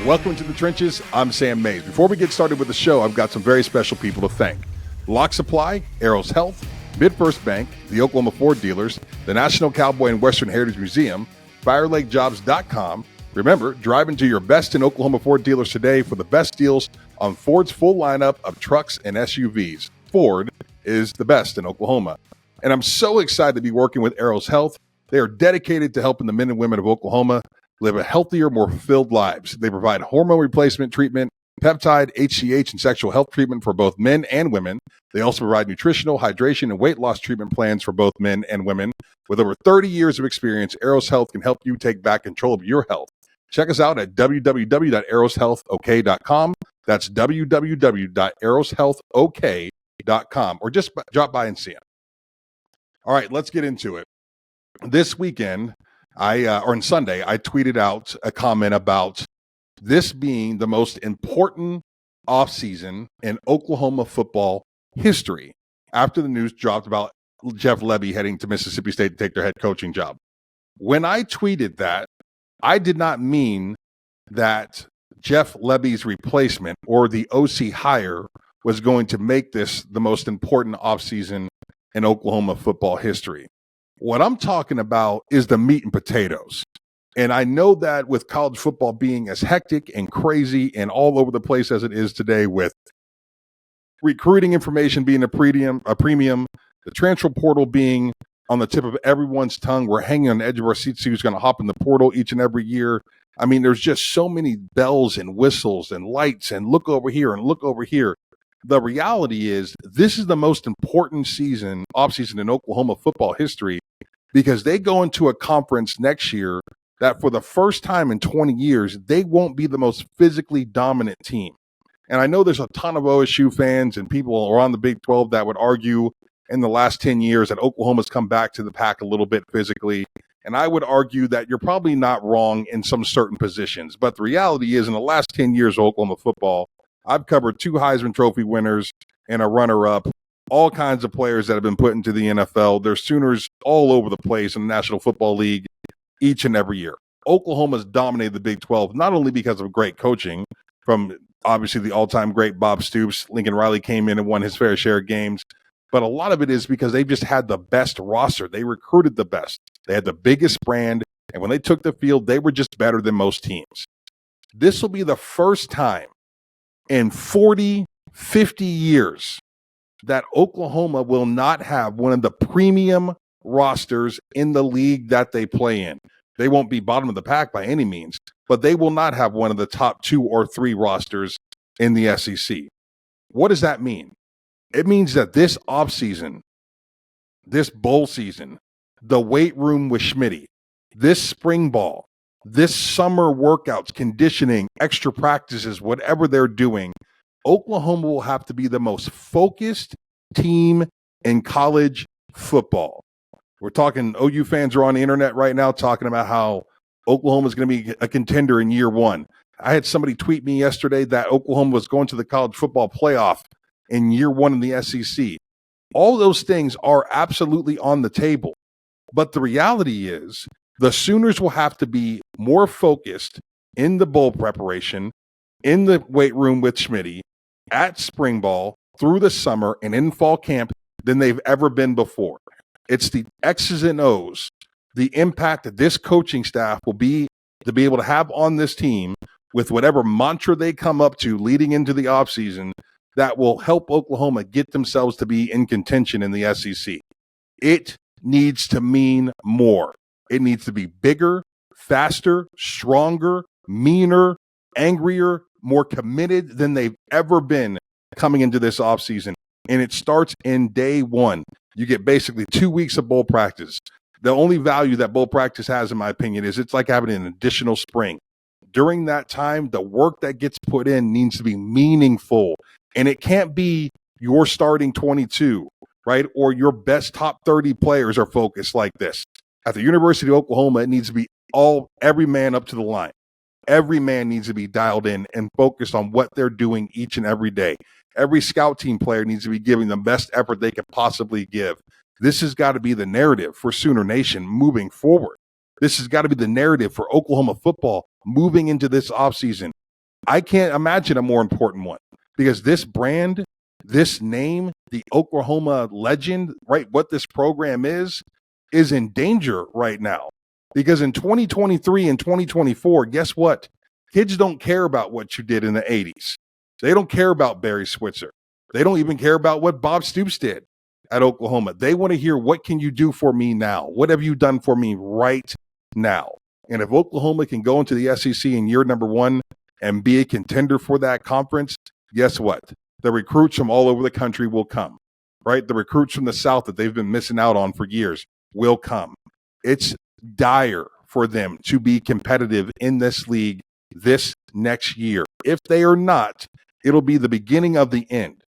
Welcome to the Trenches. I'm Sam Mays. Before we get started with the show, I've got some very special people to thank. Lock Supply, Arrows Health, MidFirst Bank, the Oklahoma Ford Dealers, the National Cowboy and Western Heritage Museum, FireLakeJobs.com. Remember, drive into your best in Oklahoma Ford dealers today for the best deals on Ford's full lineup of trucks and SUVs. Ford is the best in Oklahoma. And I'm so excited to be working with Arrows Health. They are dedicated to helping the men and women of Oklahoma live a healthier, more fulfilled lives. They provide hormone replacement treatment, peptide, HGH, and sexual health treatment for both men and women. They also provide nutritional, hydration, and weight loss treatment plans for both men and women. With over 30 years of experience, Arrows Health can help you take back control of your health. Check us out at www.arrowshealthok.com. That's www.arrowshealthok.com, or just drop by and see them. All right, let's get into it. This weekend, on Sunday, I tweeted out a comment about this being the most important offseason in Oklahoma football history after the news dropped about Jeff Lebby heading to Mississippi State to take their head coaching job. When I tweeted that, I did not mean that Jeff Lebby's replacement or the OC hire was going to make this the most important offseason in Oklahoma football history. What I'm talking about is the meat and potatoes. And I know that with college football being as hectic and crazy and all over the place as it is today, with recruiting information being a premium, the transfer portal being on the tip of everyone's tongue, we're hanging on the edge of our seats who's going to hop in the portal each and every year. I mean, there's just so many bells and whistles and lights and look over here and look over here. The reality is this is the most important offseason in Oklahoma football history, because they go into a conference next year that for the first time in 20 years, they won't be the most physically dominant team. And I know there's a ton of OSU fans and people around the Big 12 that would argue in the last 10 years that Oklahoma's come back to the pack a little bit physically. And I would argue that you're probably not wrong in some certain positions. But the reality is, in the last 10 years of Oklahoma football, I've covered 2 Heisman Trophy winners and a runner-up, all kinds of players that have been put into the NFL. There's Sooners all over the place in the National Football League each and every year. Oklahoma's dominated the Big 12, not only because of great coaching from obviously the all-time great Bob Stoops. Lincoln Riley came in and won his fair share of games. But a lot of it is because they've just had the best roster. They recruited the best. They had the biggest brand. And when they took the field, they were just better than most teams. This will be the first time in 40, 50 years that Oklahoma will not have one of the premium rosters in the league that they play in. They won't be bottom of the pack by any means, but they will not have one of the top 2 or 3 rosters in the SEC. What does that mean? It means that this offseason, this bowl season, the weight room with Schmitty, this spring ball, this summer workouts, conditioning, extra practices, whatever they're doing, Oklahoma will have to be the most focused team in college football. We're talking, OU fans are on the internet right now talking about how Oklahoma is going to be a contender in year 1. I had somebody tweet me yesterday that Oklahoma was going to the college football playoff in year 1 in the SEC. All those things are absolutely on the table. But the reality is the Sooners will have to be more focused in the bowl preparation, in the weight room with Schmitty, at spring ball, through the summer, and in fall camp than they've ever been before. It's the X's and O's, the impact that this coaching staff will be to be able to have on this team with whatever mantra they come up to leading into the offseason that will help Oklahoma get themselves to be in contention in the SEC. It needs to mean more. It needs to be bigger, faster, stronger, meaner, angrier, more committed than they've ever been coming into this offseason. And it starts in day 1. You get basically 2 weeks of bowl practice. The only value that bowl practice has, in my opinion, is it's like having an additional spring. During that time, the work that gets put in needs to be meaningful. And it can't be your starting 22, right? Or your best top 30 players are focused like this. At the University of Oklahoma, it needs to be every man up to the line. Every man needs to be dialed in and focused on what they're doing each and every day. Every scout team player needs to be giving the best effort they could possibly give. This has got to be the narrative for Sooner Nation moving forward. This has got to be the narrative for Oklahoma football moving into this offseason. I can't imagine a more important one, because this brand, this name, the Oklahoma legend, right, what this program is in danger right now. Because in 2023 and 2024, guess what? Kids don't care about what you did in the 80s. They don't care about Barry Switzer. They don't even care about what Bob Stoops did at Oklahoma. They want to hear, what can you do for me now? What have you done for me right now? And if Oklahoma can go into the SEC in year number 1 and be a contender for that conference, guess what? The recruits from all over the country will come, right? The recruits from the South that they've been missing out on for years will come. It's dire for them to be competitive in this league this next year. If they are not, it'll be the beginning of the end.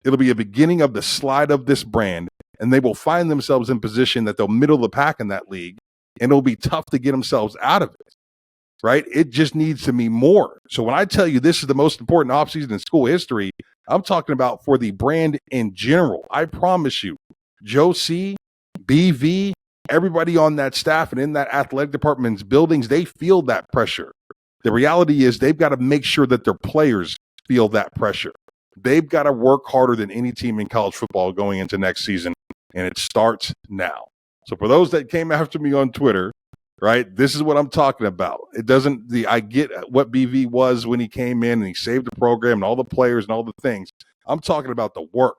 It'll be a beginning of the slide of this brand, and they will find themselves in position that they'll middle the pack in that league, and it'll be tough to get themselves out of it, right? It just needs to be more. So when I tell you this is the most important offseason in school history, I'm talking about for the brand in general. I promise you, Joe C., BV, everybody on that staff and in that athletic department's buildings, they feel that pressure. The reality is they've got to make sure that their players feel that pressure. They've got to work harder than any team in college football going into next season, and it starts now. So for those that came after me on Twitter, right, this is what I'm talking about. I get what BV was when he came in and he saved the program and all the players and all the things. I'm talking about the work.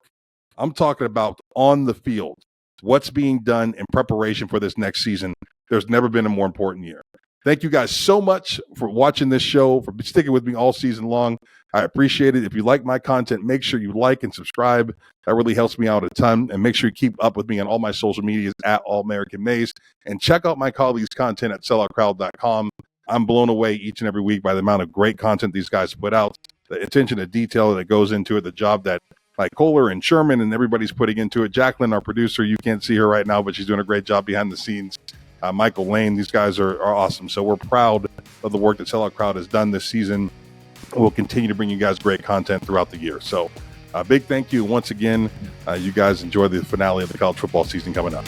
I'm talking about on the field, what's being done in preparation for this next season. There's never been a more important year. Thank you guys so much for watching this show, for sticking with me all season long. I appreciate it. If you like my content, make sure you like and subscribe. That really helps me out a ton. And make sure you keep up with me on all my social medias at All American Maze. And check out my colleagues' content at selloutcrowd.com. I'm blown away each and every week by the amount of great content these guys put out, the attention to detail that goes into it, the job that like Kohler and Sherman and everybody's putting into it. Jacquelyn, our producer, you can't see her right now, but she's doing a great job behind the scenes. Michael Lane, these guys are awesome. So we're proud of the work that Sellout Crowd has done this season. We'll continue to bring you guys great content throughout the year. So big thank you once again. You guys enjoy the finale of the college football season coming up.